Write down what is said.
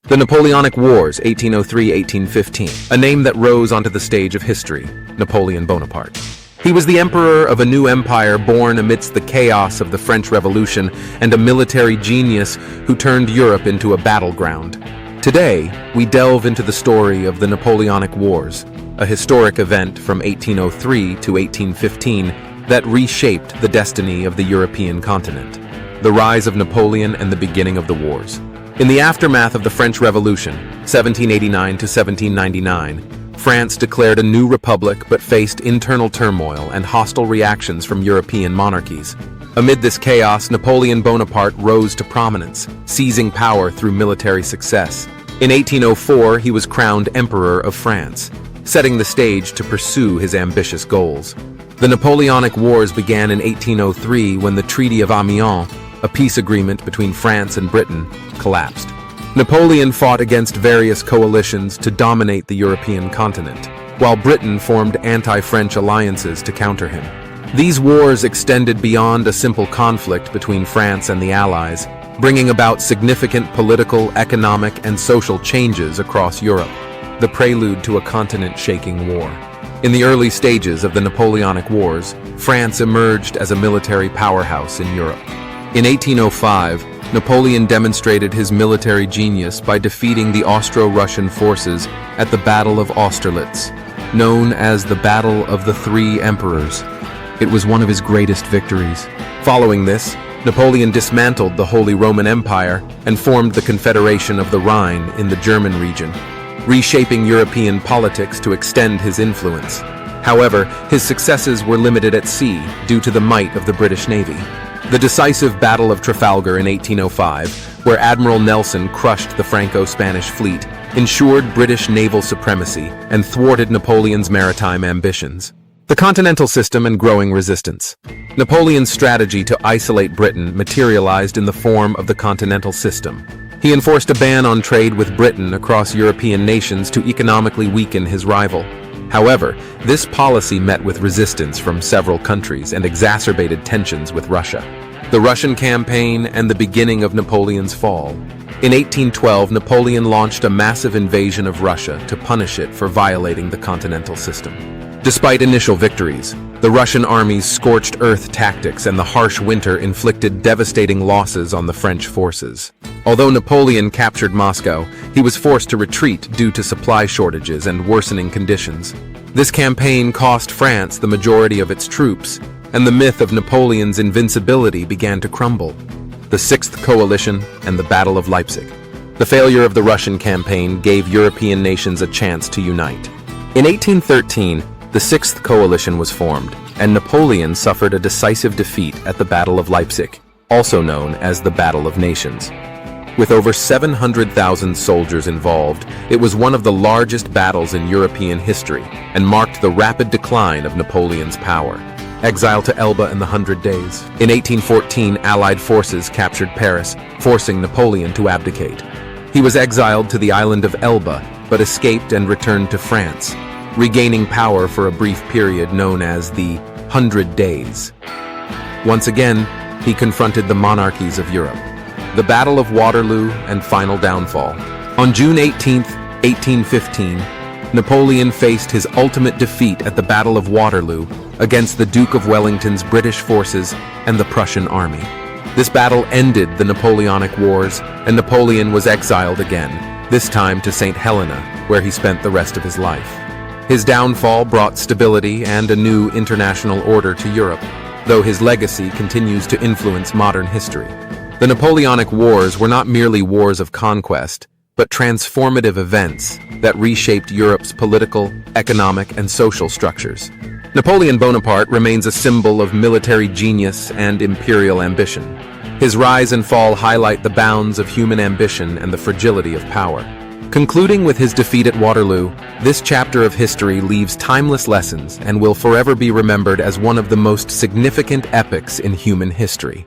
The Napoleonic Wars, 1803-1815, a name that rose onto the stage of history, Napoleon Bonaparte. He was the emperor of a new empire born amidst the chaos of the French Revolution and a military genius who turned Europe into a battleground. Today, we delve into the story of the Napoleonic Wars, a historic event from 1803 to 1815 that reshaped the destiny of the European continent. The rise of Napoleon and the beginning of the wars. In the aftermath of the French Revolution, 1789 to 1799, France declared a new republic but faced internal turmoil and hostile reactions from European monarchies. Amid this chaos, Napoleon Bonaparte rose to prominence, seizing power through military success. In 1804, he was crowned Emperor of France, setting the stage to pursue his ambitious goals. The Napoleonic Wars began in 1803 when the Treaty of Amiens, a peace agreement between France and Britain, collapsed. Napoleon fought against various coalitions to dominate the European continent, while Britain formed anti-French alliances to counter him. These wars extended beyond a simple conflict between France and the Allies, bringing about significant political, economic, and social changes across Europe, the prelude to a continent-shaking war. In the early stages of the Napoleonic Wars, France emerged as a military powerhouse in Europe. In 1805, Napoleon demonstrated his military genius by defeating the Austro-Russian forces at the Battle of Austerlitz, known as the Battle of the Three Emperors. It was one of his greatest victories. Following this, Napoleon dismantled the Holy Roman Empire and formed the Confederation of the Rhine in the German region, reshaping European politics to extend his influence. However, his successes were limited at sea due to the might of the British Navy. The decisive Battle of Trafalgar in 1805, where Admiral Nelson crushed the Franco-Spanish fleet, ensured British naval supremacy and thwarted Napoleon's maritime ambitions. The continental system and growing resistance. Napoleon's strategy to isolate Britain materialized in the form of the continental system. He enforced a ban on trade with Britain across European nations to economically weaken his rival. However, this policy met with resistance from several countries and exacerbated tensions with Russia. The Russian campaign and the beginning of Napoleon's fall. In 1812, Napoleon launched a massive invasion of Russia to punish it for violating the continental system. Despite initial victories, the Russian army's scorched earth tactics and the harsh winter inflicted devastating losses on the French forces. Although Napoleon captured Moscow, he was forced to retreat due to supply shortages and worsening conditions. This campaign cost France the majority of its troops, and the myth of Napoleon's invincibility began to crumble. The Sixth Coalition and the Battle of Leipzig. The failure of the Russian campaign gave European nations a chance to unite. In 1813, the Sixth Coalition was formed, and Napoleon suffered a decisive defeat at the Battle of Leipzig, also known as the Battle of Nations. With over 700,000 soldiers involved, it was one of the largest battles in European history and marked the rapid decline of Napoleon's power. Exile to Elba and the Hundred Days. In 1814, Allied forces captured Paris, forcing Napoleon to abdicate. He was exiled to the island of Elba, but escaped and returned to France, regaining power for a brief period known as the 100 Days. Once again, he confronted the monarchies of Europe. The Battle of Waterloo and final downfall. On June 18, 1815, Napoleon faced his ultimate defeat at the Battle of Waterloo against the Duke of Wellington's British forces and the Prussian army. This battle ended the Napoleonic Wars, and Napoleon was exiled again, this time to St. Helena, where he spent the rest of his life. His downfall brought stability and a new international order to Europe, though his legacy continues to influence modern history. The Napoleonic Wars were not merely wars of conquest, but transformative events that reshaped Europe's political, economic, and social structures. Napoleon Bonaparte remains a symbol of military genius and imperial ambition. His rise and fall highlight the bounds of human ambition and the fragility of power. Concluding with his defeat at Waterloo, this chapter of history leaves timeless lessons and will forever be remembered as one of the most significant epics in human history.